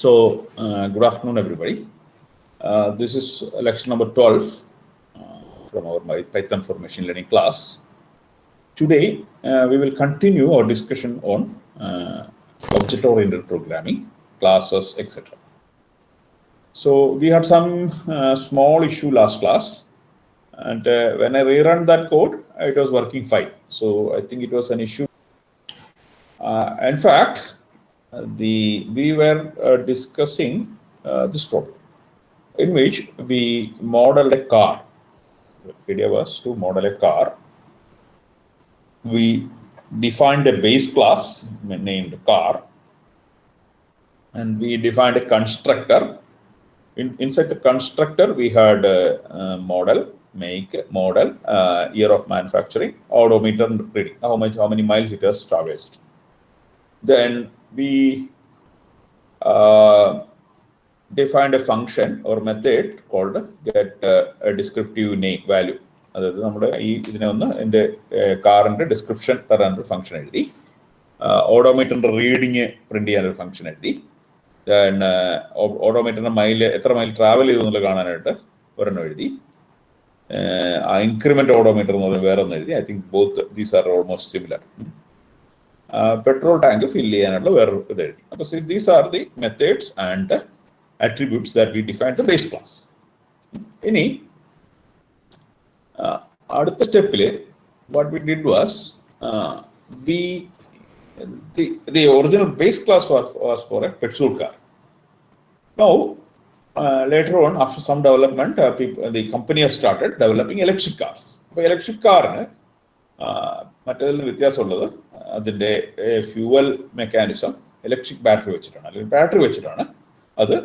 Good afternoon, everybody. This is lecture number 12 from our Python for Machine Learning class. Today, we will continue our discussion on object-oriented programming, classes, etc. So, we had some small issue last class, and when I rerun that code, it was working fine. So, I think it was an issue. In fact, we were discussing this problem, in which we model a car. The idea was to model a car. We defined a base class named car, and we defined a constructor. Inside the constructor, we had a model, make, model, year of manufacturing, odometer reading, how many miles it has traversed. Then we defined a function or method called get a descriptive name value. അതായത് നമ്മുടെ ഇതിനെ ഒന്ന് എൻ്റെ കാറിൻ്റെ description തരാനൊരു function എഴുതി, ഓഡോമീറ്ററിൻ്റെ reading print ചെയ്യാനൊരു function എഴുതി, then ഓഡോമീറ്ററിൻ്റെ എത്ര മൈൽ ട്രാവൽ ചെയ്തു എന്നുള്ളത് കാണാനായിട്ട് ഒരെണ്ണം എഴുതി, ഇൻക്രിമെന്റ് ഓഡോമീറ്റർ എന്ന് പറഞ്ഞാൽ വേറെ ഒന്ന് എഴുതി. I think both these are almost similar. Petrol tank fill ചെയ്യാനുള്ള വേറൊരു ഇത് എഴുതി. അപ്പോൾ these are the methods and attributes that we defined the base class. Ini അടുത്ത സ്റ്റെപ്പിൽ what we did was the original base class was for a petrol car. Now later on, after some development, the company has started developing electric cars. അപ്പോൾ electric കാറിന് മറ്റേതിൽ വ്യത്യാസമുള്ളത് അതിൻ്റെ fuel mechanism electric battery വെച്ചിട്ടാണ്, അല്ലെങ്കിൽ battery വെച്ചിട്ടാണ് അത്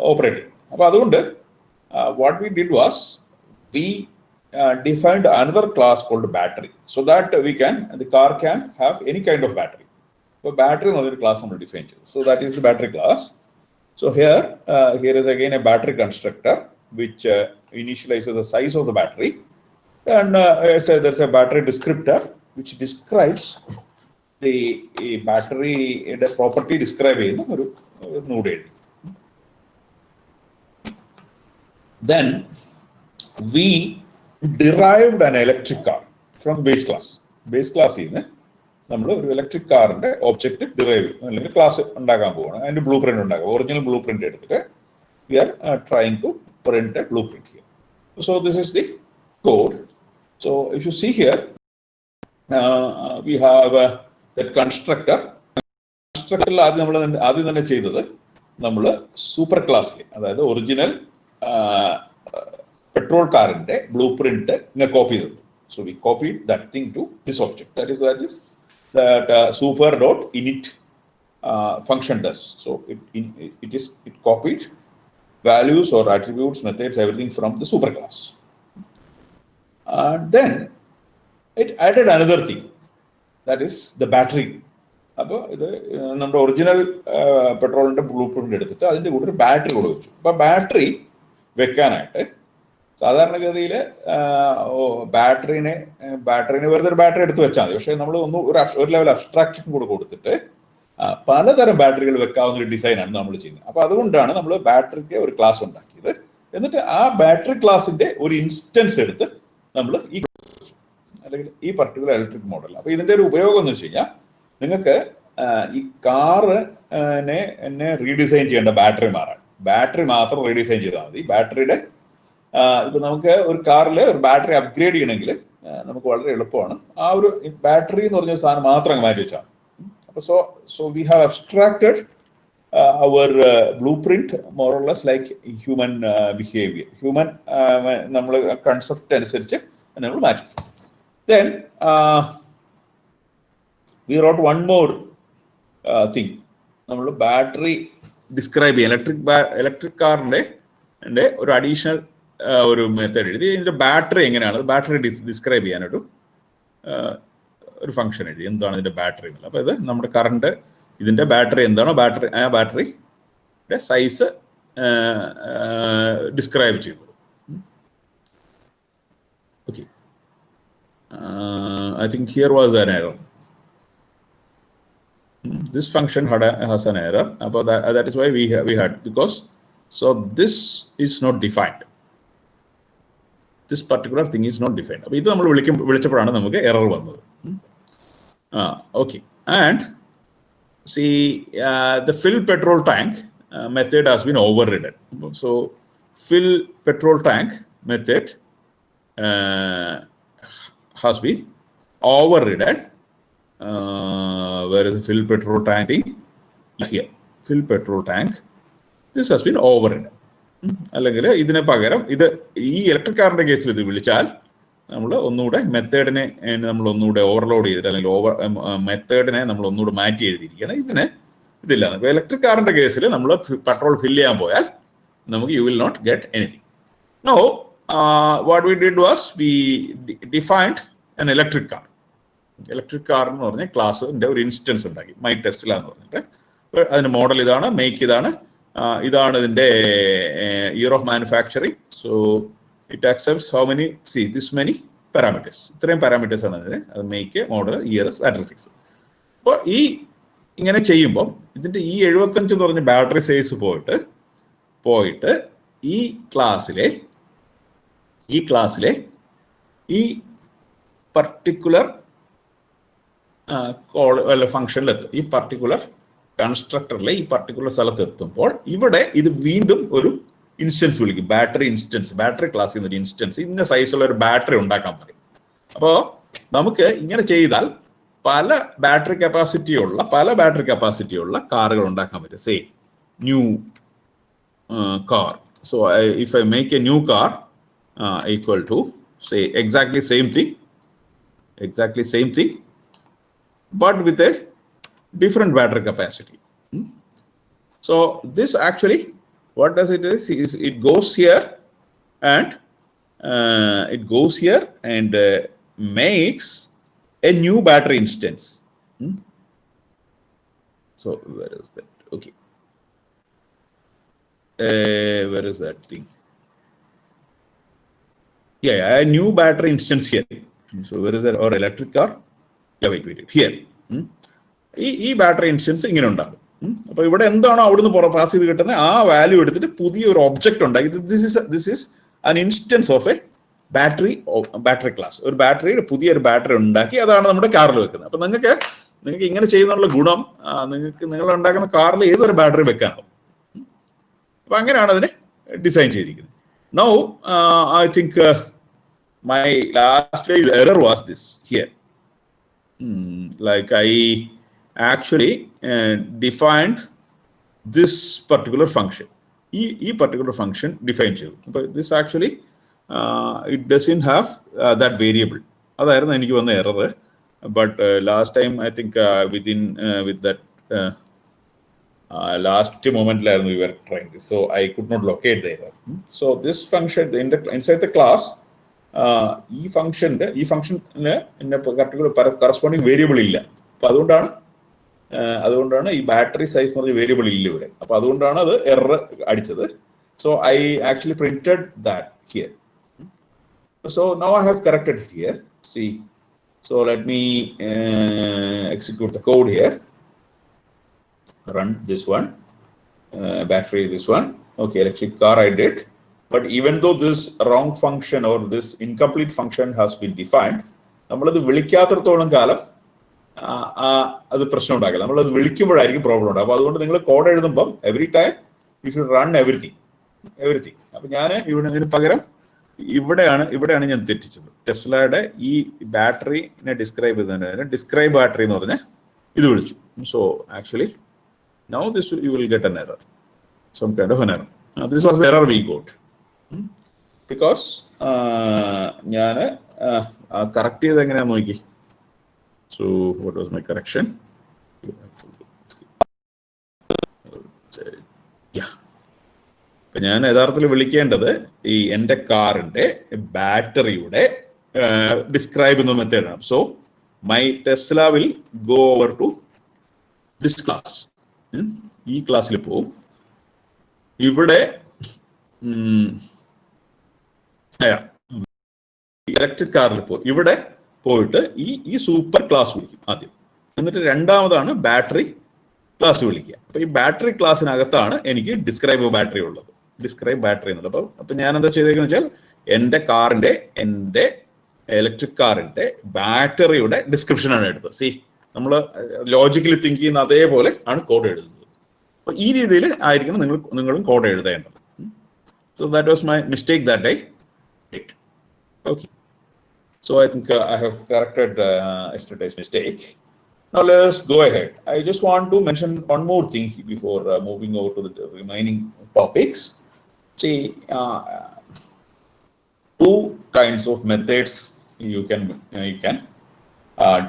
operating. What we did was we defined another class called battery, so that the car can have any kind of battery. So battery is another class we defined. So that is the battery class. So here is again a battery constructor which initializes the size of the battery, and there's a battery descriptor which describes the battery property describe ഒരു node. Then we derived an electric car from base class. Base class is നമ്മൾ ഒരു electric കാറിന്റെ object derive അല്ലെങ്കിൽ class ഉണ്ടാക്കാൻ പോവുകയാണ്. അതിന്റെ blueprint ഉണ്ടാക്കുക. Original blueprint എടുത്തിട്ട് we are trying to print a blueprint here. So this is the code. So if you see here we have that constructor. കൺസ്ട്രക്ടറിൽ ആദ്യം തന്നെ ചെയ്തത് നമ്മൾ സൂപ്പർ ക്ലാസ്സിൽ, അതായത് ഒറിജിനൽ പെട്രോൾ കാറിന്റെ ബ്ലൂ പ്രിന്റ് ഇങ്ങനെ കോപ്പി ചെയ്തിട്ടുണ്ട്. So we copied that thing to this object. That is super dot init function does. So it copied values or attributes, methods, everything from the super class, and then it added another thing, that is the battery. അപ്പോൾ ഇത് നമ്മുടെ original പെട്രോളിന്റെ blue print എടുത്തിട്ട് അതിന്റെ കൂടെ ഒരു battery കൂടെ വെച്ചു. അപ്പൊ ബാറ്ററി വെക്കാനായിട്ട് സാധാരണഗതിയിൽ ബാറ്ററിനെ വെറുതെ ഒരു ബാറ്ററി എടുത്ത് വെച്ചാൽ മതി. പക്ഷേ നമ്മൾ ഒരു ലെവൽ അബ്സ്ട്രാക്ഷൻ കൂടെ കൊടുത്തിട്ട് പലതരം ബാറ്ററികൾ വെക്കാവുന്ന ഒരു ഡിസൈനാണ് നമ്മൾ ചെയ്യുന്നത്. അപ്പോൾ അതുകൊണ്ടാണ് നമ്മൾ ബാറ്ററിക്ക് ഒരു ക്ലാസ് ഉണ്ടാക്കിയത്. എന്നിട്ട് ആ ബാറ്ററി ക്ലാസിന്റെ ഒരു ഇൻസ്റ്റൻസ് എടുത്ത് നമ്മൾ ഈ അല്ലെങ്കിൽ ഈ പർട്ടിക്കുലർ ഇലക്ട്രിക് മോഡൽ. അപ്പോൾ ഇതിന്റെ ഒരു ഉപയോഗം എന്ന് വെച്ച് കഴിഞ്ഞാൽ, നിങ്ങൾക്ക് ഈ കാറിനെ റീഡിസൈൻ ചെയ്യേണ്ട ബാറ്ററി മാറാൻ, ബാറ്ററി മാത്രം റീഡിസൈൻ ചെയ്താൽ മതി. ബാറ്ററിയുടെ ഇപ്പൊ നമുക്ക് ഒരു കാറിൽ ഒരു ബാറ്ററി അപ്ഗ്രേഡ് ചെയ്യണമെങ്കിൽ നമുക്ക് വളരെ എളുപ്പമാണ്. ആ ഒരു ബാറ്ററി എന്ന് പറഞ്ഞ സാധനം മാത്രം മാറ്റി വെച്ചാൽ. അപ്പൊ so we have abstracted our blueprint more or less like human behaviour. Human നമ്മൾ കൺസെപ്റ്റ് അനുസരിച്ച് നമ്മൾ മാറ്റി. Then we wrote one more thing. നമ്മൾ ബാറ്ററി ഡിസ്ക്രൈബ് ചെയ്യാൻ ഇലക്ട്രിക് കാറിന്റെ ഒരു അഡീഷണൽ ഒരു മെത്തേഡ് എഴുതി. ഇതിന്റെ ബാറ്ററി എങ്ങനെയാണ്, ബാറ്ററി ഡിസ്ക്രൈബ് ചെയ്യാനൊരു ഫംഗ്ഷൻ എഴുതി. എന്താണ് ഇതിന്റെ ബാറ്ററി എന്നുള്ളത്. അപ്പോൾ ഇത് നമ്മുടെ കറണ്ട് ഇതിന്റെ ബാറ്ററി എന്താണോ ആ ബാറ്ററിയുടെ സൈസ് ഡിസ്ക്രൈബ് ചെയ്തു. Okay, I think here was an error. This function has an error. That is why we had, because so this is not defined. This particular thing is not defined. അപ്പോൾ ഇത് നമ്മൾ വിളിച്ചപ്പോഴാണ് നമുക്ക് error വന്നത്. Okay, and see, the fill petrol tank method has been overridden. So fill petrol tank method has been overridden. Where is the fill petrol tank thing? Here, fill petrol tank. This has been overridden. അല്ലെങ്കിൽ ഇതിന് പകരം ഇത് ഈ electric കാറിന്റെ കേസിൽ ഇത് വിളിച്ചാൽ നമ്മൾ ഒന്നുകൂടെ മെത്തേഡിനെ നമ്മൾ ഒന്നുകൂടെ ഓവർലോഡ് ചെയ്തിട്ട് അല്ലെങ്കിൽ മെത്തേഡിനെ നമ്മൾ ഒന്നുകൂടെ മാറ്റി എഴുതിയിരിക്കുകയാണ്. ഇതിന് ഇതില്ല. ഇപ്പോൾ ഇലക്ട്രിക് കാറിന്റെ കേസിൽ നമ്മൾ പെട്രോൾ ഫില്ല് ചെയ്യാൻ പോയാൽ നമുക്ക് you will not get anything. No, what we did was we defined an electric car. Electric car എന്ന് പറഞ്ഞ ക്ലാസ്സിന്റെ ഒരു ഇൻസ്റ്റൻസ് ഉണ്ടാക്കി, മൈ ടെസ്ല എന്ന് പറഞ്ഞിട്ട്. അതിന്റെ മോഡൽ ഇതാണ്, മേക്ക് ഇതാണ്, ഇതാണ് ഇതിന്റെ year of manufacturing. So it accepts how many, see this many parameters. ഇത്രയും പാരാമീറ്റേഴ്സ് ആണ് ഇതിന്. അത് മേക്ക്, മോഡൽ, ഇയർ, അഡ്രസ്സിക്സ്. അപ്പോൾ ഈ ഇങ്ങനെ ചെയ്യുമ്പോൾ ഇതിന്റെ ഈ 75 എന്ന് പറഞ്ഞ ബാറ്ററി സൈസ് പോയിട്ട് ഈ ക്ലാസ്സിലെ ഈ പർട്ടിക്കുലർ ഫംഗ്ഷനിലെത്തും, ഈ പർട്ടിക്കുലർ കൺസ്ട്രക്ടറിലെ ഈ പർട്ടിക്കുലർ സ്ഥലത്ത് എത്തുമ്പോൾ ഇവിടെ ഇത് വീണ്ടും ഒരു ഇൻസ്റ്റൻസ് വിളിക്കും, ബാറ്ററി ഇൻസ്റ്റൻസ്. ബാറ്ററി ക്ലാസ്സിൽ നിന്ന് ഒരു ഇൻസ്റ്റൻസ് ഇന്ന സൈസുള്ള ഒരു ബാറ്ററി ഉണ്ടാക്കാൻ പറയും. അപ്പോൾ നമുക്ക് ഇങ്ങനെ ചെയ്താൽ പല ബാറ്ററി കപ്പാസിറ്റിയുള്ള കാറുകൾ ഉണ്ടാക്കാൻ പറ്റും. Say new car. So if I make a new car equal to say exactly same thing but with a different battery capacity. So this actually, what does it is it goes here and makes a new battery instance. So where is that? Okay, where is that thing? Yeah, a new battery instance here. So where is that? Or electric car? Yeah, wait here. ഈ battery instance ഇങ്ങനെ ഉണ്ടാകും. അപ്പൊ ഇവിടെ എന്താണോ അവിടുന്ന് pass ചെയ്ത് കിട്ടുന്നത് ആ വാല്യൂ എടുത്തിട്ട് പുതിയൊരു ഒബ്ജക്റ്റ് ഉണ്ടാക്കി. This is an instance of A battery class. ഒരു ബാറ്ററിയുടെ പുതിയൊരു ബാറ്ററി ഉണ്ടാക്കി അതാണ് നമ്മുടെ കാറിൽ വെക്കുന്നത്. അപ്പൊ നിങ്ങൾക്ക് ഇങ്ങനെ ചെയ്യുന്നുള്ള ഗുണം നിങ്ങൾ ഉണ്ടാക്കുന്ന കാറിൽ ഏതൊരു ബാറ്ററി വെക്കാനാവും. അപ്പൊ അങ്ങനെയാണ് അതിനെ ഡിസൈൻ ചെയ്തിരിക്കുന്നത്. Now I think my last error was this here. Like I actually defined this particular function. E particular function define chedu. But this actually it doesn't have that variable. Adayirunnu enikku vanna error. But last time I think with that last moment we were trying this, so I could not locate the error. So this function inside the class, ഈ ഫംഗ്ഷന്റെ particular corresponding variable ഇല്ല. അപ്പൊ അതുകൊണ്ടാണ് ഈ battery size എന്ന് പറഞ്ഞ variable ഇല്ല ഇവിടെ. അപ്പൊ അതുകൊണ്ടാണ് അത് എറർ അടിച്ചത്. So I actually printed that here. So now I have corrected here. C, so let me execute the code here. Run this one, battery this one. Okay, electric car I did. But even though this wrong function or this incomplete function has been defined, നമ്മളത് വിളിക്കാത്രത്തോളം കാലം അത് പ്രശ്നം ഉണ്ടാക്കില്ല. നമ്മളത് വിളിക്കുമ്പോഴായിരിക്കും problem ഉണ്ടാകും. അപ്പോൾ അതുകൊണ്ട് നിങ്ങൾ കോഡ് എഴുതുമ്പം every time you should run everything. അപ്പൊ ഞാൻ ഇതിന് പകരം ഇവിടെയാണ് ഞാൻ തെറ്റിച്ചത്. ടെസ്ലയുടെ ഈ ബാറ്ററിനെ ഡിസ്ക്രൈബ് ചെയ്തതിന് ഡിസ്ക്രൈബ് ബാറ്ററി എന്ന് പറഞ്ഞ ഇത് വിളിച്ചു. So actually now you will get an error, some kind of an error. This was the error we got because ഞാൻ കറക്റ്റ് ചെയ്ത് എങ്ങനെയാന്ന് നോക്കി. So what was my correction? Yeah, ഇപ്പൊ ഞാൻ യഥാർത്ഥത്തിൽ വിളിക്കേണ്ടത് ഈ എൻ്റെ കാറിന്റെ ബാറ്ററിയുടെ ഡിസ്ക്രൈബ് എന്ന മെത്തേഡാണ്. So my Tesla will go over to this class. ഈ ക്ലാസ്സിൽ പോവും. ഇവിടെ ഇലക്ട്രിക് കാറിൽ പോകും. ഇവിടെ പോയിട്ട് ഈ സൂപ്പർ ക്ലാസ് വിളിക്കും ആദ്യം. എന്നിട്ട് രണ്ടാമതാണ് ബാറ്ററി ക്ലാസ് വിളിക്കുക. അപ്പോൾ ഈ ബാറ്ററി ക്ലാസ്സിനകത്താണ് എനിക്ക് ഡിസ്ക്രൈബ് ബാറ്ററി ഉള്ളത്, ഡിസ്ക്രൈബ് ബാറ്ററി എന്നുള്ളത്. അപ്പോൾ ഞാൻ എന്താ ചെയ്തേക്കെന്ന് വെച്ചാൽ എൻ്റെ ഇലക്ട്രിക് കാറിന്റെ ബാറ്ററിയുടെ ഡിസ്ക്രിപ്ഷനാണ് എടുത്തത്. നമ്മൾ ലോജിക്കലി തിങ്ക് ചെയ്യുന്ന അതേപോലെ ആണ് കോഡ് എഴുതുന്നത്. അപ്പോൾ ഈ രീതിയിൽ ആയിരിക്കണം നിങ്ങളും കോഡ് എഴുതേണ്ടത്. So that was my mistake that I did. Okay, so I think I have corrected yesterday's mistake. Now let's go ahead. I just want to mention one more thing before moving over to the remaining topics. See, two kinds of methods you can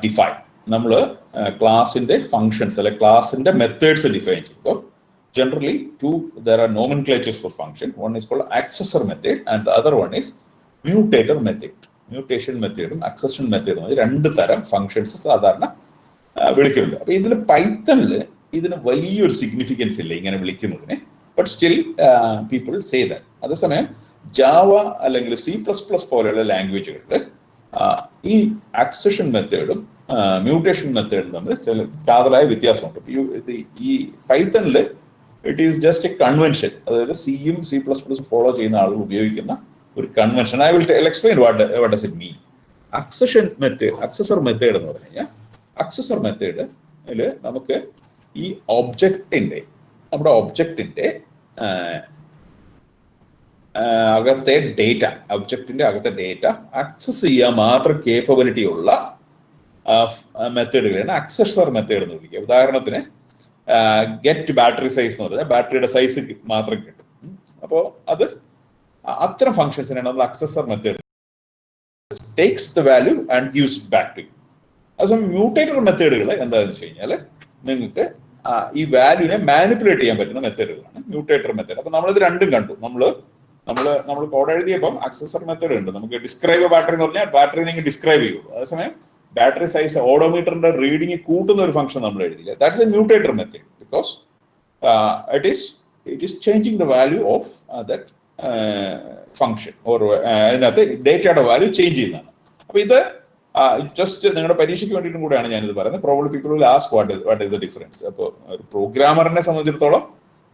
define. നമ്മൾ ക്ലാസിന്റെ functions അല്ലെ ക്ലാസിന്റെ methods define ചെയ്യുമ്പോൾ generally there are nomenclatures for function. One is called accessor method and the other one is mutator method. Mutation മെത്തേഡും അക്സഷൻ മെത്തേഡും രണ്ട് തരം ഫങ്ഷൻസ് സാധാരണ വിളിക്കുന്നുണ്ട്. അപ്പോൾ ഇതിൽ പൈത്തണിൽ ഇതിന് വലിയൊരു സിഗ്നിഫിക്കൻസ് ഇല്ല ഇങ്ങനെ വിളിക്കുന്നതിന്, but still people say that. അതേസമയം ജാവ അല്ലെങ്കിൽ C++ പോലെയുള്ള ലാംഗ്വേജുകളിൽ ഈ അക്സഷൻ മെത്തേഡും മ്യൂട്ടേഷൻ മെത്തേഡും തമ്മിൽ ചില കാതലായ വ്യത്യാസമുണ്ട്. ഈ പൈത്തണിൽ it is just a convention, അതായത് സിയും C++ ഫോളോ ചെയ്യുന്ന ആളുകൾ ഉപയോഗിക്കുന്ന ഒരു convention. I will explain what does it mean. Accessor method എന്ന് പറഞ്ഞു കഴിഞ്ഞാൽ, അക്സസർ മെത്തേഡിൽ നമുക്ക് ഈ നമ്മുടെ ഒബ്ജക്റ്റിന്റെ അകത്തെ ഡേറ്റ ആക്സസ് ചെയ്യാൻ മാത്രം കേപ്പബിലിറ്റി ഉള്ള മെത്തേഡുകളാണ് അക്സസർ മെത്തേഡ് എന്ന് വിളിക്കുക. ഉദാഹരണത്തിന് ഗെറ്റ് ബാറ്ററി സൈസ് എന്ന് പറഞ്ഞാൽ ബാറ്ററിയുടെ സൈസ് മാത്രം കിട്ടും. അപ്പോൾ അത്തരം ഫംഗ്ഷൻസിനാണ് നമ്മൾ accessor method takes the value and gives it back to you. അതേസമയം മ്യൂട്ടേറ്റർ മെത്തേഡുകൾ എന്താണെന്ന് വെച്ച് കഴിഞ്ഞാൽ നിങ്ങൾക്ക് ഈ വാല്യൂനെ മാനിപ്പുലേറ്റ് ചെയ്യാൻ പറ്റുന്ന മെത്തേഡുകളാണ് മ്യൂട്ടേറ്റർ മെത്തേഡ്. അപ്പൊ നമ്മളിത് രണ്ടും കണ്ടു. നമ്മൾ കോഡ് എഴുതിയപ്പം അക്സസർ മെത്തേഡ് ഉണ്ട്. നമുക്ക് ഡിസ്ക്രൈബ് ബാറ്ററി എന്ന് പറഞ്ഞാൽ ബാറ്ററി നിങ്ങൾ ഡിസ്ക്രൈബ് ചെയ്യുള്ളൂ. അതേസമയം ബാറ്ററി സൈസ് ഓഡോമീറ്ററിന്റെ റീഡിങ് കൂട്ടുന്ന ഒരു ഫംഗ്ഷൻ നമ്മൾ എഴുതില്ല. That's a mutator method because it is changing the value of that function or അതിനകത്ത് ഡേറ്റയുടെ വാല്യൂ ചേഞ്ച് ചെയ്യുന്നതാണ്. അപ്പൊ ഇത് ജസ്റ്റ് നിങ്ങളുടെ പരീക്ഷയ്ക്ക് വേണ്ടിയിട്ടും കൂടെയാണ് ഞാനിത് പറയുന്നത്. Probably people will ask what is the difference. അപ്പോൾ ഒരു പ്രോഗ്രാമറിനെ സംബന്ധിച്ചിടത്തോളം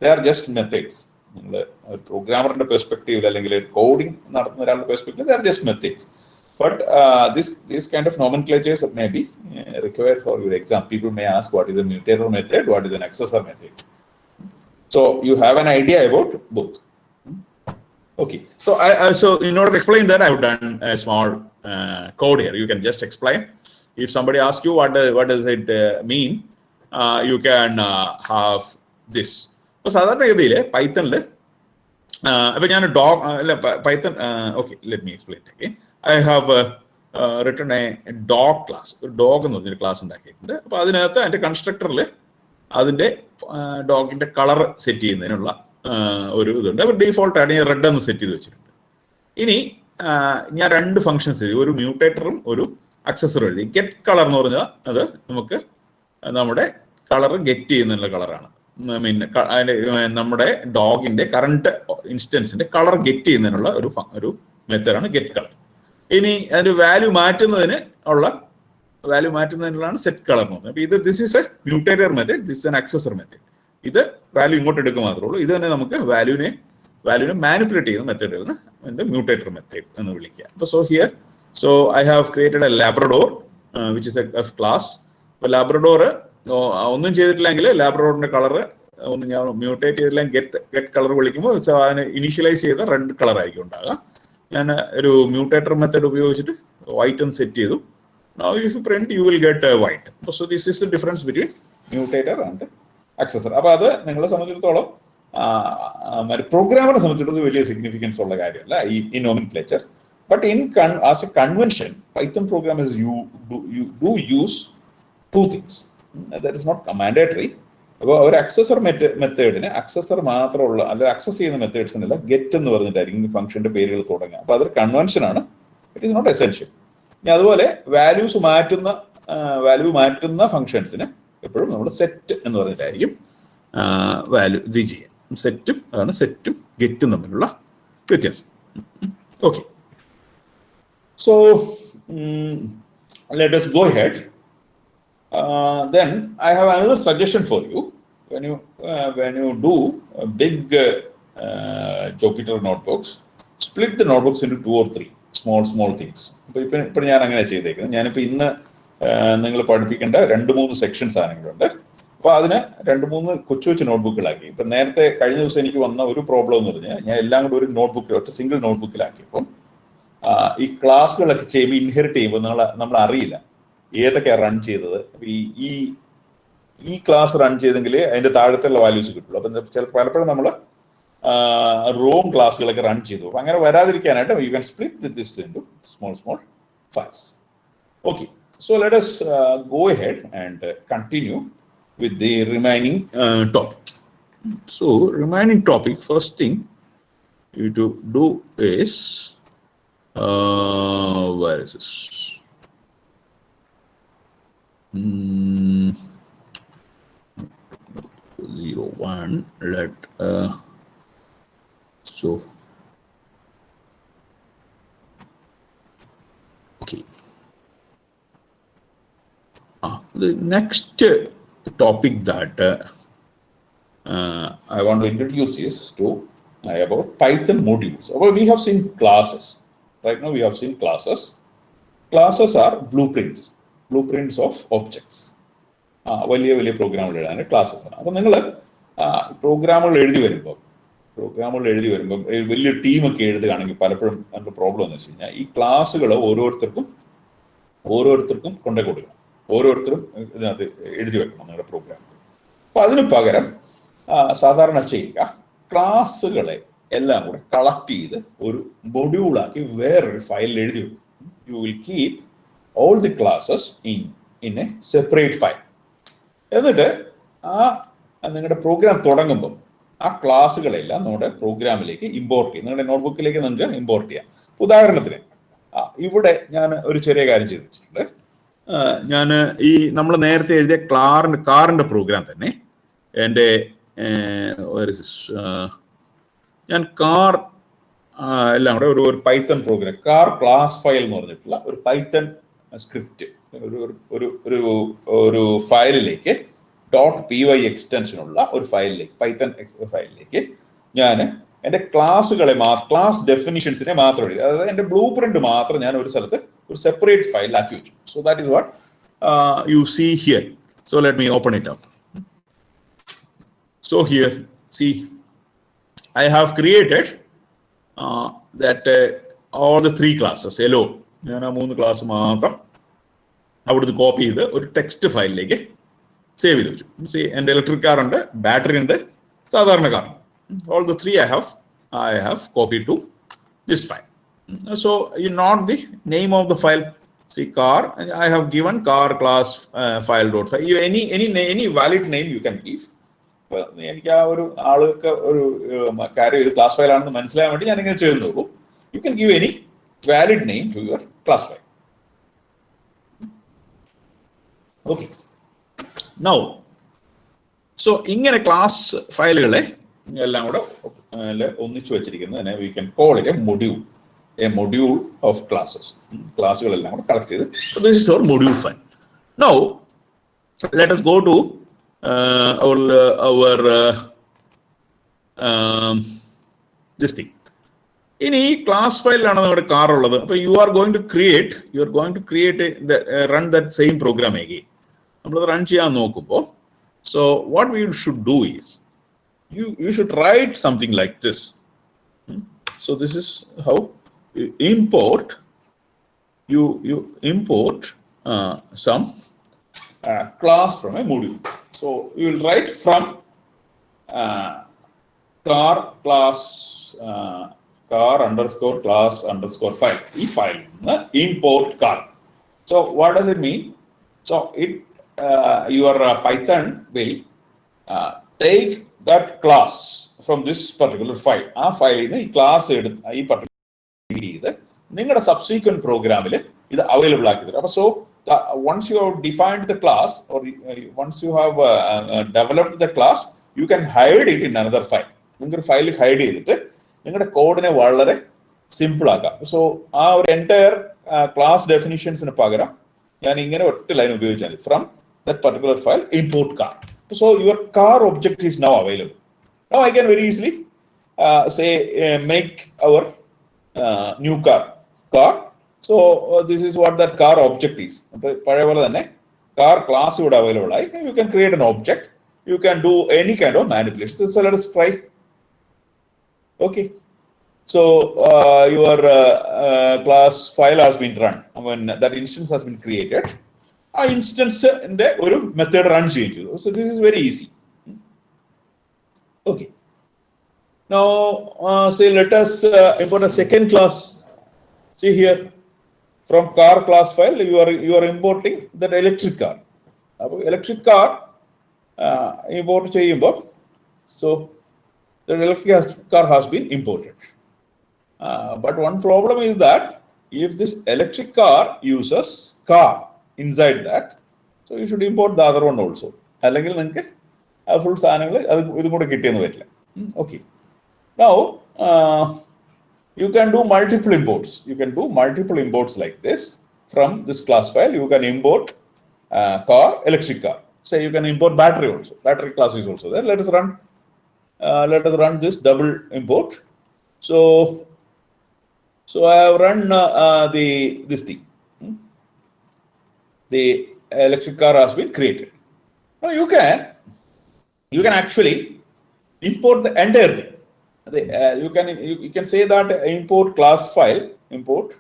ദേ ആർ ജസ്റ്റ് മെത്തേഡ്സ്. നിങ്ങൾ ഒരു പ്രോഗ്രാമറിന്റെ പെർസ്പെക്റ്റീവിൽ അല്ലെങ്കിൽ ഒരു കോഡിംഗ് നടത്തുന്ന ഒരാളുടെ perspective they are just methods. But this kind of nomenclatures may be required for your exam. People may ask what is a mutator method, what is an accessor method. So you have an idea about both. Okay. So in order to explain that, I have done a small code here. You can just explain. If somebody asks you what does it mean, you can have this. So സാധാരണ രീതിയിൽ പൈത്തണിൽ ഇപ്പൊ ഞാൻ Python okay, let me explain it again. I have written a dog class. Dog എന്ന് പറഞ്ഞൊരു class ഉണ്ടാക്കിയിട്ടുണ്ട്. അപ്പോൾ അതിനകത്ത് അതിൻ്റെ കൺസ്ട്രക്ടറിൽ അതിൻ്റെ ഡോഗിൻ്റെ കളർ സെറ്റ് ചെയ്യുന്നതിനുള്ള ഒരു ഇതുണ്ട്. അപ്പോൾ ഡീഫോൾട്ടായിട്ട് ഞാൻ റെഡ് എന്ന് സെറ്റ് ചെയ്ത് വെച്ചിട്ടുണ്ട്. ഇനി ഞാൻ രണ്ട് ഫങ്ഷൻസ് എഴുതി, ഒരു മ്യൂട്ടേറ്ററും ഒരു അക്സസറും എഴുതി. ഗെറ്റ് കളർ എന്ന് പറഞ്ഞാൽ അത് നമുക്ക് നമ്മുടെ കളർ ഗെറ്റ് ചെയ്യുന്നതിനുള്ള കളറാണ്. നമ്മുടെ ഡോഗിൻ്റെ കറണ്ട് ഇൻസ്റ്റൻസിൻ്റെ കളർ ഗെറ്റ് ചെയ്യുന്നതിനുള്ള ഒരു മെത്തേഡാണ് ഗെറ്റ് കളർ. ഇനി അതിന്റെ വാല്യൂ മാറ്റുന്നതിനുള്ളതാണ് സെറ്റ് കളർ എന്ന് പറയുന്നത്. അപ്പൊ this is a mutator method, this is an accessor method. ഇത് വാല്യൂ ഇങ്ങോട്ട് എടുക്കുക മാത്രമേ ഉള്ളൂ. ഇത് തന്നെ നമുക്ക് വാല്യൂനെ മാനിപ്പുലേറ്റ് ചെയ്യുന്ന മെത്തേഡുകളാണ് മ്യൂട്ടേറ്റർ മെത്തേഡ് എന്ന് വിളിക്കുക. അപ്പൊ I have created A Labrador which is A class. അപ്പൊ ലാബ്രഡോർ ഒന്നും ചെയ്തിട്ടില്ലെങ്കിൽ ലാബ്രഡോറിന്റെ കളർ ഒന്നും ഞാൻ മ്യൂട്ടേറ്റ് ചെയ്തില്ലെങ്കിൽ ഗെറ്റ് കളർ വിളിക്കുമ്പോൾ അതിന് ഇനീഷ്യലൈസ് ചെയ്ത റെഡ് കളർ ആയിരിക്കും ഉണ്ടാകുക. ഞാൻ ഒരു മ്യൂട്ടേറ്റർ മെത്തേഡ് ഉപയോഗിച്ചിട്ട് വൈറ്റ് എന്ന് സെറ്റ് ചെയ്തു. Now if you print you will get white. So this is the difference between mutator and accessor. അപ്പോൾ അത് നിങ്ങളെ സംബന്ധിച്ചിടത്തോളം പ്രോഗ്രാമറെ സംബന്ധിച്ചിടത്തോളം വലിയ സിഗ്നിഫിക്കൻസ് ഉള്ള കാര്യമല്ല ഈ nomenclature. But as A convention Python programmers you do use two things. That is not mandatory. അപ്പോൾ ഒരു അക്സസർ മെത്തേഡിന് അക്സസർ മാത്രമുള്ള അല്ലെങ്കിൽ അക്സസ് ചെയ്യുന്ന മെത്തേഡ്സിനല്ല ഗെറ്റ് എന്ന് പറഞ്ഞിട്ടായിരിക്കും ഫംഗ്ഷന്റെ പേരുകൾ തുടങ്ങുക. അപ്പോൾ അതൊരു കൺവെൻഷനാണ്, ഇറ്റ് ഈസ് നോട്ട് എസെൻഷ്യൽ. ഇനി അതുപോലെ വാല്യൂ മാറ്റുന്ന ഫംഗ്ഷൻസിന് എപ്പോഴും നമ്മൾ സെറ്റ് എന്ന് പറഞ്ഞിട്ടായിരിക്കും വാല്യൂ ഇത് ചെയ്യാം. അതാണ് സെറ്റും ഗെറ്റും തമ്മിലുള്ള വ്യത്യാസം. Okay, so let us go ahead. Then I have another suggestion for you. When you do big Jupyter notebooks, split the notebooks into 2 or 3 small things. ഇപ്പോൾ ഞാൻ അങ്ങനെ ചെയ്തേക്കുന്നത്. ഞാനിപ്പോൾ ഇന്ന് നിങ്ങൾ പഠിപ്പിക്കേണ്ട 2-3 സെക്ഷൻസ് ആണെങ്കിലുണ്ട്. അപ്പോൾ അതിന് 2-3 കൊച്ചു നോട്ട്ബുക്കുകളാക്കി. ഇപ്പം നേരത്തെ കഴിഞ്ഞ ദിവസം എനിക്ക് വന്ന ഒരു പ്രോബ്ലം എന്ന് പറഞ്ഞാൽ ഞാൻ എല്ലാം കൂടി ഒരു നോട്ട്ബുക്കിൽ ഒറ്റ സിംഗിൾ നോട്ട്ബുക്കിലാക്കിയപ്പം ഈ ക്ലാസ്സുകളൊക്കെ ചെയ്യുമ്പോൾ ഇൻഹെറിറ്റ് ചെയ്യുമ്പോൾ നമ്മൾ അറിയില്ല ഏതൊക്കെയാണ് റൺ ചെയ്തത്. ഈ ക്ലാസ് റൺ ചെയ്തെങ്കിൽ അതിന്റെ താഴത്തുള്ള വാല്യൂസ് കിട്ടുള്ളൂ. അപ്പം പലപ്പോഴും നമ്മൾ റോം ക്ലാസ്സുകളൊക്കെ റൺ ചെയ്തു. അപ്പം അങ്ങനെ വരാതിരിക്കാനായിട്ട് you can split this into small files. Okay, so let us go ahead and continue with the remaining topic. So remaining topic, first thing you to do is where is this? 01. Let so okay. The next topic that I want to introduce is about Python modules. Well, we have seen classes. Right now we have seen classes. Classes are blueprints of objects. വലിയ പ്രോഗ്രാമുകൾ എഴുതാൻ classes ആണ്. അപ്പം നിങ്ങൾ പ്രോഗ്രാമുകൾ എഴുതി വരുമ്പോൾ വലിയ ടീമൊക്കെ എഴുതുകയാണെങ്കിൽ പലപ്പോഴും നമ്മുടെ പ്രോബ്ലം എന്ന് വെച്ച് കഴിഞ്ഞാൽ ഈ ക്ലാസ്സുകൾ ഓരോരുത്തർക്കും കൊണ്ടേ കൊടുക്കണം. ഓരോരുത്തരും ഇതിനകത്ത് എഴുതി വെക്കണം നിങ്ങളുടെ പ്രോഗ്രാം. അപ്പം അതിന് പകരം സാധാരണ ചെയ്യുക, ക്ലാസ്സുകളെ എല്ലാം കൂടെ കളക്ട് ചെയ്ത് ഒരു മൊഡ്യൂളാക്കി വേറൊരു ഫയലിൽ എഴുതി വെക്കും. You will keep all the classes in a separate file. എന്നിട്ട് നിങ്ങളുടെ പ്രോഗ്രാം തുടങ്ങുമ്പോൾ ആ ക്ലാസ്സുകളെല്ലാം നമ്മുടെ പ്രോഗ്രാമിലേക്ക് ഇമ്പോർട്ട് ചെയ്യും. നിങ്ങളുടെ നോട്ട്ബുക്കിലേക്ക് നിങ്ങൾക്ക് ഇമ്പോർട്ട് ചെയ്യാം. ഉദാഹരണത്തിന് ഇവിടെ ഞാൻ ഒരു ചെറിയ കാര്യം ചെയ്ത് വെച്ചിട്ടുണ്ട്. ഞാൻ ഈ നമ്മൾ നേരത്തെ എഴുതിയ കാറിന്റെ പ്രോഗ്രാം തന്നെ എൻ്റെ ഞാൻ കാർ എല്ലാം കൂടെ ഒരു Python programme, car class file എന്ന് പറഞ്ഞിട്ടുള്ള ഒരു പൈത്തൺ സ്ക്രിപ്റ്റ് ഒരു ഫയലിലേക്ക് .py എക്സ്റ്റൻഷൻ ഉള്ള ഒരു ഫയലിലേക്ക്, പൈത്തൺ ഫയലിലേക്ക് ഞാൻ എൻ്റെ ക്ലാസ് ഡെഫിനിഷൻസിനെ മാത്രം എഴുതി. അതായത് എൻ്റെ ബ്ലൂ പ്രിന്റ് മാത്രം ഞാൻ ഒരു സ്ഥലത്ത് ഒരു സെപ്പറേറ്റ് ഫയലിലാക്കി വെച്ചു. So that is what you see here. So let me open it up. So here see I have created that all the 3 classes alone. ഞാൻ ആ 3 ക്ലാസ് മാത്രം അവിടുന്ന് കോപ്പി ചെയ്ത് ഒരു ടെക്സ്റ്റ് ഫയലിലേക്ക് സേവ് ചെയ്ത് വെച്ചു. എൻ്റെ ഇലക്ട്രിക് കാർ ഉണ്ട്, ബാറ്ററി ഉണ്ട്, സാധാരണ car. All the 3 I have copied to this file. So you note the name of the file. See, car, I have given car class file.py. Any valid name you can give. എനിക്ക് ആ ഒരു ആൾക്ക് ഒരു കാര്യം ഇത് class file ആണെന്ന് മനസ്സിലാൻ വേണ്ടി ഞാൻ ഇങ്ങനെ ചെയ്യുന്നുള്ളൂ. You can give any valid name to your class file. Okay, now so ഇങ്ങനെ ക്ലാസ് ഫയലുകളെ എല്ലാം കൂടെ ഒന്നിച്ചു വെച്ചിരിക്കുന്നതിനെ we can call it a module of classes. ക്ലാസ്സുകളെല്ലാം കൂടെ കളക്ട് ചെയ്ത് this is our module file. Now let us go to this thing. ഇനി ഈ ക്ലാസ് ഫയലിലാണ് നമ്മുടെ കാർ ഉള്ളത്. അപ്പോൾ you are going to create run that same program again. നമ്മളത് run ചെയ്യാൻ നോക്കുമ്പോൾ so what we should do is you should write something like this. So this is how you import some class from a module. So you will write from car class car underscore class underscore file. E file import car. So what does it mean? So it your Python will take that class from this particular file. ആ ഫയലിൽ നിന്ന് ഈ class എടുത്ത് ഈ particular ചെയ്ത് നിങ്ങളുടെ subsequent പ്രോഗ്രാമിൽ ഇത് അവൈലബിൾ ആക്കി തരും. അപ്പോൾ so once you have defined the class or once you have developed the class, you can hide it in another file. നിങ്ങൾക്ക് ഒരു ഫയലിൽ ഹൈഡ് ചെയ്തിട്ട് നിങ്ങളുടെ കോഡിനെ വളരെ സിമ്പിൾ ആക്കാം. സോ ആ ഒരു എൻറ്റയർ ക്ലാസ് ഡെഫിനിഷൻസിന് പകരം ഞാൻ ഇങ്ങനെ ഒറ്റ ലൈൻ ഉപയോഗിച്ചാൽ from that particular file, import car. So your car object is now available. Now I can very easily say make our new car. So this is what that car object is. Car class would available. You can create an object. You can do any kind of manipulation. So let us try. Okay. So your class file has been run. When that instance has been created, instance in the method run change. So this is very easy. Okay. Now say let us import a second class. See here, from car class file you are importing that electric car. Electric car import cheyumbo. So the electric car has been imported. But one problem is that if this electric car uses car inside that, so you should import the other one also. Full okay. Now you can do multiple imports. You can do multiple imports like this from this class file. You can import car, electric car. Say you can import battery also. Battery class is also there. Let us run. Let us run this double import. So I have run this thing. The electric car has been created. Now you can actually import the entire thing. You can say that import class file, import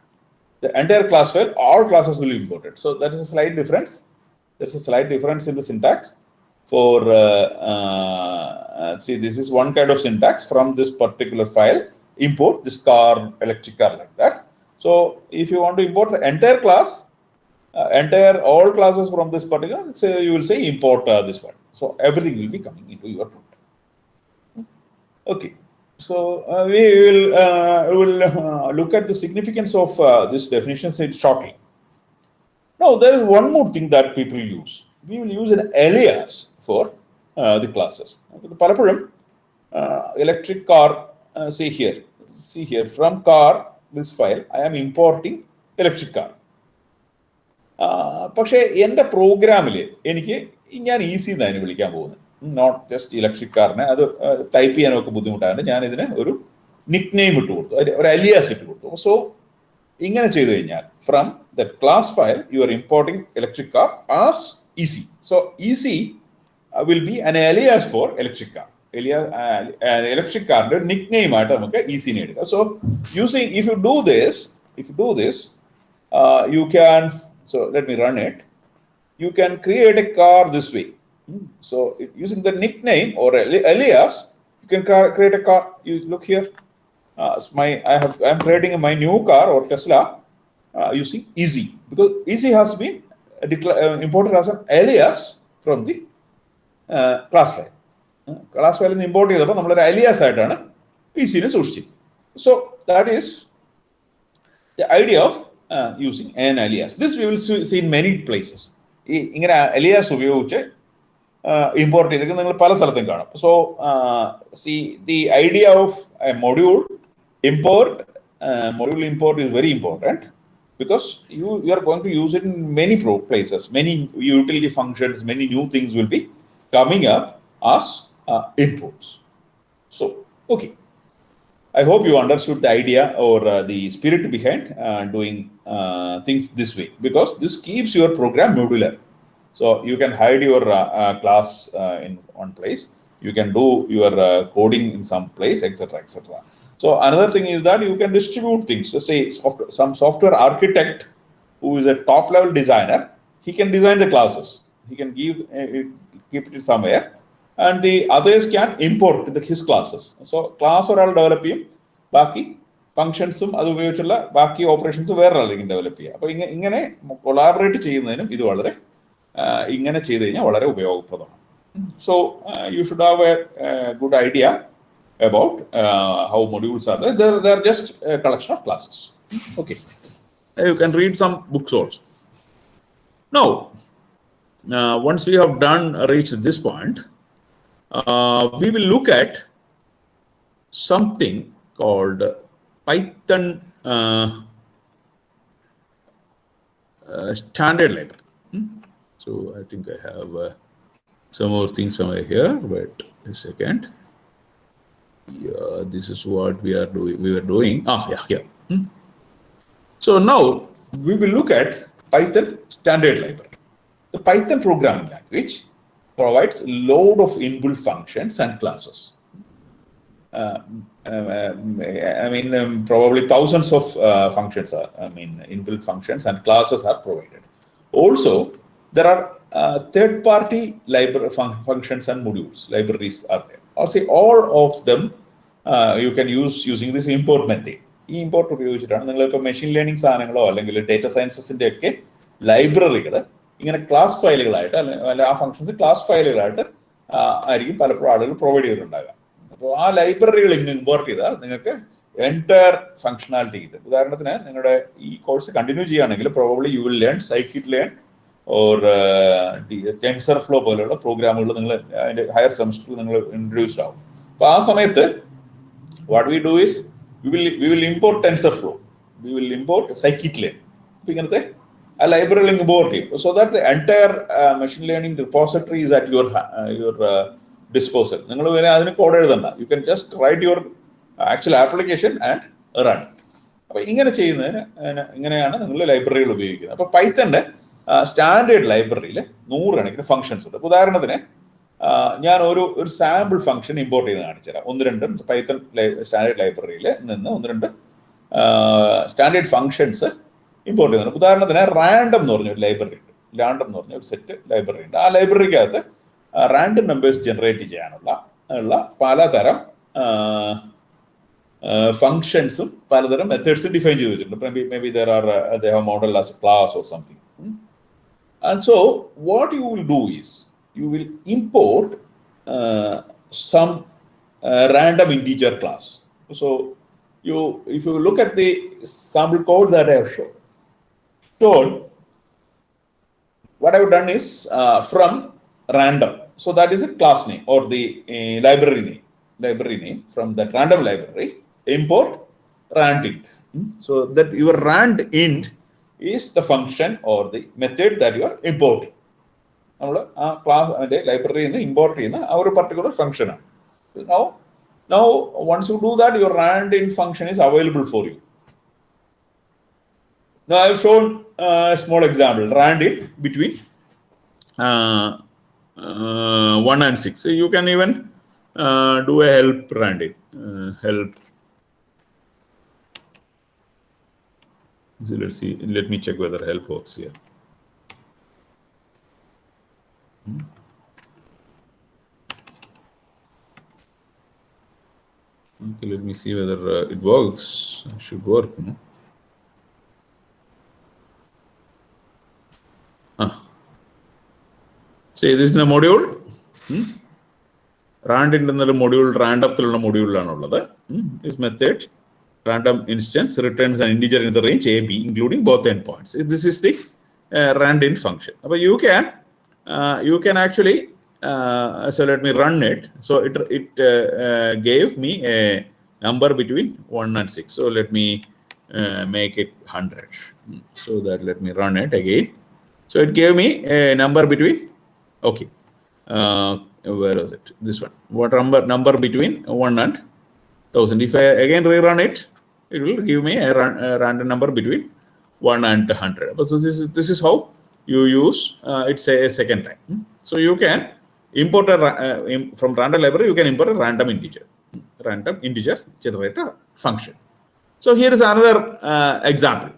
the entire class file, all classes will be imported. So that is a slight difference. There's a slight difference in the syntax. For see, this is one kind of syntax from this particular file. Import this car, electric car, like that. So if you want to import the entire class, all classes from this particular, say you will say import this one. So everything will be coming into your prompt. Okay. So we will look at the significance of this definition shortly. Now there is one more thing that people use. We will use an alias for the classes. Electric car. See here from car this file I am importing electric car. പക്ഷേ എൻ്റെ പ്രോഗ്രാമിൽ എനിക്ക് ഞാൻ easy എന്നാണ് വിളിക്കാൻ പോകുന്നത്. Not just electric കാറിനെ അത് ടൈപ്പ് ചെയ്യാനൊക്കെ ബുദ്ധിമുട്ടാണ്. ഞാൻ ഇതിന് ഒരു നിക് നെയിം ഇട്ട് കൊടുത്തു, ഒരു അലിയാസ് ഇട്ട് കൊടുത്തു. സോ ഇങ്ങനെ ചെയ്തു കഴിഞ്ഞാൽ from the class file you are importing electric car as easy. So easy will be an alias for electric car. Electric കാറിന്റെ നിക് നെയിം ആയിട്ട് നമുക്ക് ഈസിനെ എടുക്കാം. So using if you do this you can, so let me run it. You can create a car this way. So using the nickname or alias, you can create a car. You look here. I'm creating my new car or Tesla using Easy, because Easy has been imported as an alias from the class file. Class file import ചെയ്തപ്പോൾ നമ്മളൊരു alias ആയിട്ടാണ് Easy-നെ സൂക്ഷിച്ചത്. So that is the idea of using an alias. This we will see in many places. ഇങ്ങനെ alias ഉപയോഗിച്ച് import ചെയ്തിരിക്കുന്നത് നിങ്ങൾ പല സ്ഥലത്തും കാണാം. So see, the idea of a module import is very important, because you are going to use it in many places. Many utility functions, many new things will be coming up as imports. So okay, I hope you understood the idea or the spirit behind doing things this way, because this keeps your program modular. So you can hide your class in one place, you can do your coding in some place, etc., etc. So another thing is that you can distribute things. So say some software architect who is a top level designer, he can design the classes, he can keep it somewhere, and the others can import his classes. So class oral develop ചെയ്യും, ബാക്കി ഫങ്ഷൻസും അത് ഉപയോഗിച്ചുള്ള ബാക്കി operations വേറെ ആളെങ്കിലും develop ചെയ്യുക. അപ്പോൾ ഇങ്ങനെ collaborate ചെയ്യുന്നതിനും ഇത് വളരെ ഇങ്ങനെ ചെയ്ത് കഴിഞ്ഞാൽ വളരെ ഉപയോഗപ്രദമാണ്. So you should have a good idea about how modules are there. They are just a collection of classes. Okay, you can read some books also. Now once we have reached this point, we will look at something called Python standard library. So I think I have some more things somewhere here. Wait a second. Yeah, this is what we are doing. We were doing. Yeah. So now we will look at Python standard library. The Python programming language provides a load of inbuilt functions and classes. Probably thousands of functions are, inbuilt functions and classes are provided. Also, there are third-party library functions and modules, libraries are there. Also, all of them you can use using this import method. ഈ import ഉപയോഗിച്ചിട്ടാണ് നിങ്ങളിപ്പോൾ machine learning സാധനങ്ങളോ അല്ലെങ്കിൽ data സയൻസസിൻ്റെ ഒക്കെ ലൈബ്രറികൾ ഇങ്ങനെ class ഫയലുകളായിട്ട് അല്ല ആ functions class ഫയലുകളായിട്ട് ആയിരിക്കും പലപ്പോഴും ആളുകൾ പ്രൊവൈഡ് ചെയ്തിട്ടുണ്ടാകുക. അപ്പോൾ ആ ലൈബ്രറികൾ ഇങ്ങനെ ഇമ്പോർട്ട് ചെയ്താൽ നിങ്ങൾക്ക് എൻറ്റയർ ഫംഗ്ഷനാലിറ്റി കിട്ടും. ഉദാഹരണത്തിന് നിങ്ങളുടെ ഈ കോഴ്സ് കണ്ടിന്യൂ ചെയ്യുകയാണെങ്കിൽ probably you will learn scikit learn or TensorFlow പോലെയുള്ള പ്രോഗ്രാമുകൾ നിങ്ങൾ അതിൻ്റെ ഹയർ സെമസ്റ്ററിൽ നിങ്ങൾ ഇൻട്രൊഡ്യൂസ്ഡ് ആവും. അപ്പോൾ ആ സമയത്ത് what we do is we will import TensorFlow, we will import scikit-learn. അപ്പോൾ ഇങ്ങനത്തെ ആ ലൈബ്രറിയിൽ ഇമ്പോർട്ട് ചെയ്യും. So that the entire machine learning repository is at your disposal. നിങ്ങൾ വരെ അതിന് കോഡ് എഴുതണ്ട. You can just write your actual application and run. അപ്പോൾ ഇങ്ങനെ ചെയ്യുന്നതിന് ഇങ്ങനെയാണ് നിങ്ങൾ ലൈബ്രറികൾ ഉപയോഗിക്കുന്നത്. അപ്പോൾ പൈത്തൻ്റെ സ്റ്റാൻഡേർഡ് ലൈബ്രറിയിൽ 100 കണക്കിന് ഫംഗ്ഷൻസ് ഉണ്ട്. ഉദാഹരണത്തിന് ഞാൻ ഒരു സാമ്പിൾ ഫംഗ്ഷൻ ഇമ്പോർട്ട് ചെയ്ത് കാണിച്ചു തരാം. 1-2 പൈത്തൺ സ്റ്റാൻഡേർഡ് ലൈബ്രറിയിൽ നിന്ന് 1-2 സ്റ്റാൻഡേർഡ് ഫംഗ്ഷൻസ് ഇമ്പോർട്ട് ചെയ്യുന്നുണ്ട്. ഉദാഹരണത്തിന് റാൻഡം എന്ന് പറഞ്ഞ ഒരു ലൈബ്രറി ഉണ്ട്. റാൻഡം എന്ന് പറഞ്ഞ ഒരു സെറ്റ് ലൈബ്രറി ഉണ്ട്. ആ ലൈബ്രറിക്കകത്ത് റാൻഡം നമ്പേഴ്സ് ജനറേറ്റ് ചെയ്യാനുള്ള പലതരം ഫംഗ്ഷൻസും പലതരം മെത്തേഡ്സും ഡിഫൈൻ ചെയ്ത് വെച്ചിട്ടുണ്ട്. May be there are they have model as A class or something. And so what you will do is you will import some random integer class. So if you look at the sample code that I have shown, what I have done is from random. So that is a class name or the library name. From that random library, import randint. So that your randint is the function or the method that you are importing. നമ്മൾ ആ class അതിൻ്റെ ലൈബ്രറിയിൽ നിന്ന് import ചെയ്യുന്ന ആ ഒരു particular ഫംഗ്ഷനാണ്. Now once you do that, your randint function is available for you. Now I have shown a small example, randint between 1 and 6. So you can even do a help randint. Help. So let's see. Let me check whether help works here. Okay, let me see whether it works. It should work. No? See, this is the module. Randint എന്നൊരു module റാൻഡത്തിലുള്ള മൊഡ്യൂളിലാണുള്ളത്. This method random instance returns an integer in the range a b including both endpoints. This is the randint function. But you can actually so let me run it. So it gave me a number between 1 and 6. So let me make it 100. So that let me run it again. So it gave me a number between, okay, where was it? This one. What number between 1 and 1000. If I again rerun it, it will give me a random number between 1 and 100. But so this is how you use it say a second time. So you can import from random library, you can import a random integer generator function. So here is another example.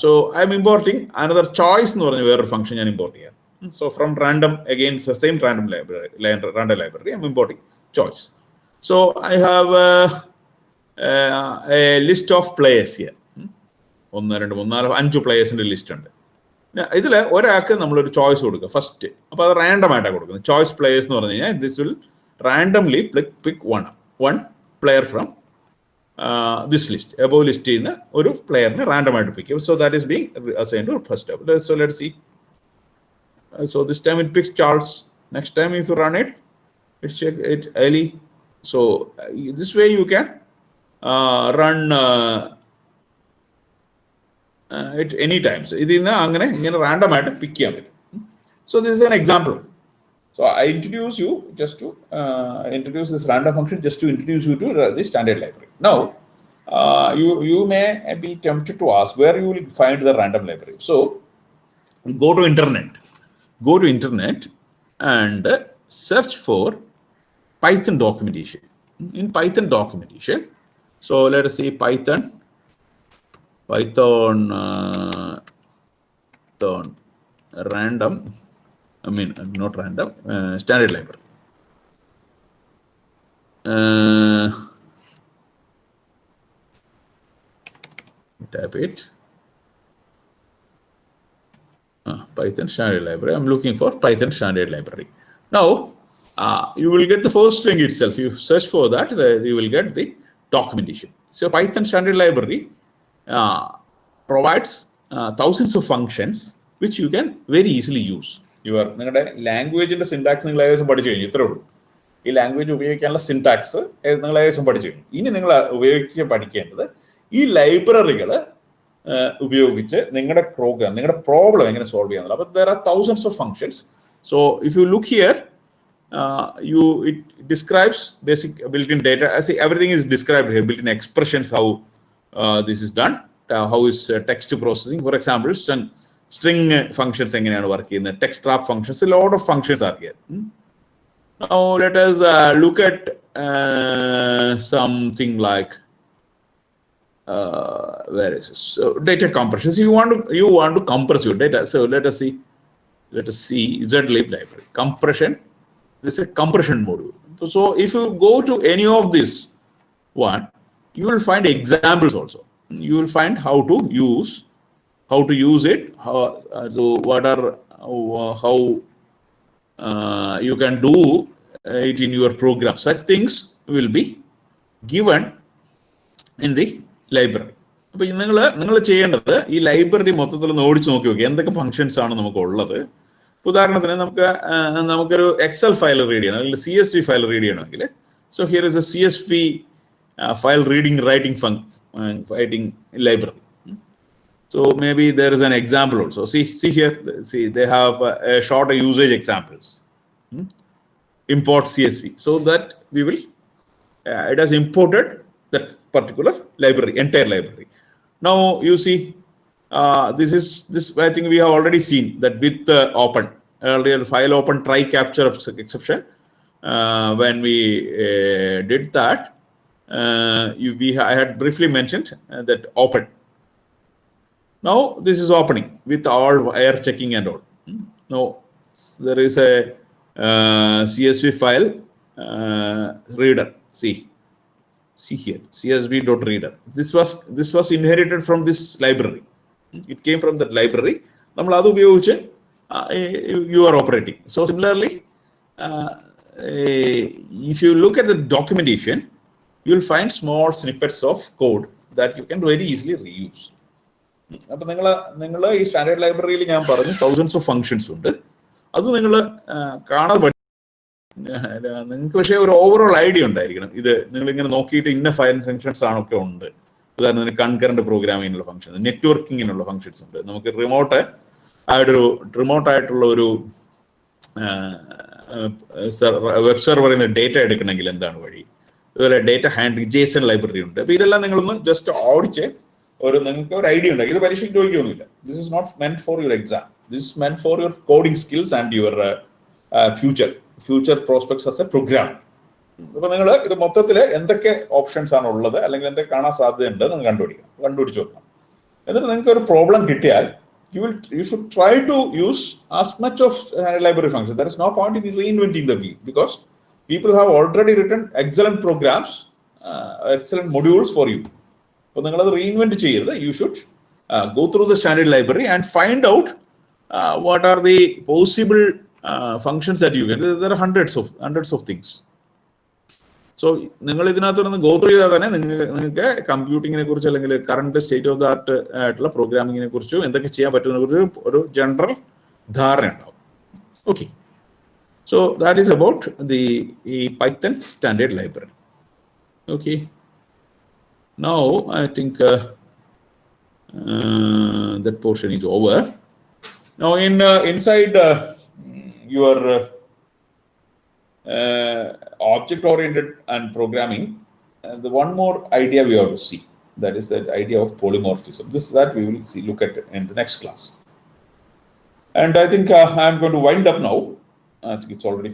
So I am importing another choice എന്ന് പറഞ്ഞ വേറൊരു function ഞാൻ import ചെയ്യാം. So from random, again the same random library, I am importing choice. So I have a list of players here. 1, 2, 3, 4, 5 പ്ലേയേഴ്സിൻ്റെ list ഉണ്ട്. ഇതിൽ ഒരാൾക്ക് നമ്മളൊരു choice കൊടുക്കുക ഫസ്റ്റ്. അപ്പോൾ അത് റാൻഡം ആയിട്ടാണ് കൊടുക്കുന്നത്. ചോയ്സ് പ്ലേയേഴ്സ് എന്ന് പറഞ്ഞു കഴിഞ്ഞാൽ this will randomly pick one player from this list. Above list ചെയ്യുന്ന ഒരു പ്ലെയറിനെ റാൻഡം ആയിട്ട് പിക്ക് ചെയ്യും. So that is being assigned to first step. So let's see. So this time it picks Charles. Next time if you run it, it's check it Ali. So this way you can run at any time. So this is random pick. So this is an example. So I introduce you just to introduce this random function, just to introduce you to the standard library. Now, you may be tempted to ask where you will find the random library. So go to internet and search for Python documentation. In Python documentation, so let us see Python random, not random, standard library. Tap it. Python standard library. I'm looking for Python standard library. Now, you will get the first string itself. You search for that, you will get the documentation. So Python standard library provides thousands of functions which you can very easily use. Your language in the syntax in language syntax library ഉപയോഗിച്ച് നിങ്ങളുടെ programme, നിങ്ങളുടെ problem എങ്ങനെ solve ചെയ്യാൻ. അപ്പോൾ there are thousands of functions. So if you look here, it describes basic built-in data. I see everything is described here. Built-in expressions, how this is done, how is text processing. For example, string functions എങ്ങനെയാണ് work ചെയ്യുന്നത്, text wrap functions, a lot of functions are here. Now let us look at something like where is this? So data compression. So you want to compress your data. So let us see zlib library compression. This is a compression module. So if you go to any of this one, you will find examples also. You will find how to use it. So what are how you can do it in your program. Such things will be given in the library. അപ്പോൾ നിങ്ങൾ ചെയ്യേണ്ടത് ഈ library മൊത്തത്തിൽ ഓടിച്ച് നോക്കി നോക്കി എന്തൊക്കെ functions ആണ് നമുക്ക് ഉള്ളത്. ഉദാഹരണത്തിന് നമുക്കൊരു എക്സൽ ഫയൽ റീഡ് ചെയ്യണം, അല്ലെങ്കിൽ CSV ഫയൽ റീഡ് ചെയ്യണമെങ്കിൽ, so here is A CSV file reading writing library. So maybe there is an example also. See here, they have short usage examples. Import CSV, so that we will it has imported that particular library, entire library. Now you see, this I think we have already seen that with open earlier file open try capture exception. When we did that, I had briefly mentioned that open. Now this is opening with all air checking and all. Now there is a CSV file reader. See here, csv.reader. This was inherited from this library. It came from that library. You are operating. So similarly, if you look at the documentation, you will find small snippets of code that you can very easily reuse. അപ്പോൾ നിങ്ങൾ ഈ standard ലൈബ്രറിയിൽ ഞാൻ പറഞ്ഞു thousands of functions ഉണ്ട്. അത് നിങ്ങൾ കാണാതെ നിങ്ങൾക്ക് പക്ഷേ ഒരു ഓവറോൾ ഐഡിയ ഉണ്ടായിരിക്കണം. ഇത് നിങ്ങൾ ഇങ്ങനെ നോക്കിയിട്ട് ഇന്ന ഫയൽ ഫങ്ഷൻസ് ആണൊക്കെ ഉണ്ട്. ഉദാഹരണത്തിന് കൺകറന്റ് പ്രോഗ്രാമിങ്ങിനുള്ള ഫങ്ഷൻ, നെറ്റ്വർക്കിങ്ങിനുള്ള ഫങ്ഷൻസ് ഉണ്ട്. നമുക്ക് റിമോട്ട് ആയിട്ടുള്ള ഒരു വെബ് സെർവറിൽ നിന്ന് ഡേറ്റ എടുക്കണമെങ്കിൽ എന്താണ് വഴി, അതുപോലെ ഡേറ്റ ഹാൻഡ്ലിംഗ് JSON ലൈബ്രറി ഉണ്ട്. അപ്പോൾ ഇതെല്ലാം നിങ്ങളൊന്ന് ജസ്റ്റ് ഓടിച്ച് നിങ്ങൾക്ക് ഒരു ഐഡിയ ഉണ്ടായി. ഇത് പരീക്ഷയ്ക്ക് ചോദിക്കൊന്നുമില്ല. This is not meant for your exam. This is meant for your coding skills and your future prospects as a program. അപ്പൊ നിങ്ങൾ ഇത് മൊത്തത്തിൽ എന്തൊക്കെ ഓപ്ഷൻസ് ആണ് ഉള്ളത്, അല്ലെങ്കിൽ എന്തൊക്കെ കാണാൻ സാധ്യതയുണ്ട് എന്ന് കണ്ടുപിടിച്ച് വെക്കണം. എന്നിട്ട് നിങ്ങൾക്ക് ഒരു പ്രോബ്ലം കിട്ടിയാൽ you should try to use as much of library functions. There is no point in reinventing the wheel, because people have already written excellent programs, excellent modules for you. So നിങ്ങൾ അത് reinvent ചെയ്യരുത്. You should go through the standard library and find out what are the possible functions that you can. There are hundreds of things. So നിങ്ങൾ ഇതിനകത്ത് go through ചെയ്താൽ തന്നെ നിങ്ങൾക്ക് കമ്പ്യൂട്ടിങ്ങിനെ കുറിച്ച്, അല്ലെങ്കിൽ current state of the art ആയിട്ടുള്ള പ്രോഗ്രാമിങ്ങിനെ കുറിച്ചും എന്തൊക്കെ ചെയ്യാൻ പറ്റുന്നതിനെ കുറിച്ച് ഒരു ജനറൽ ധാരണ ഉണ്ടാവും. Okay, so that is about the Python standard library. Okay, now I think That portion is over. Now, inside your object-oriented and programming, the one more idea we have to see, that is that idea of polymorphism. That we will see, look at in the next class. And I think I'm going to wind up now. I think it's already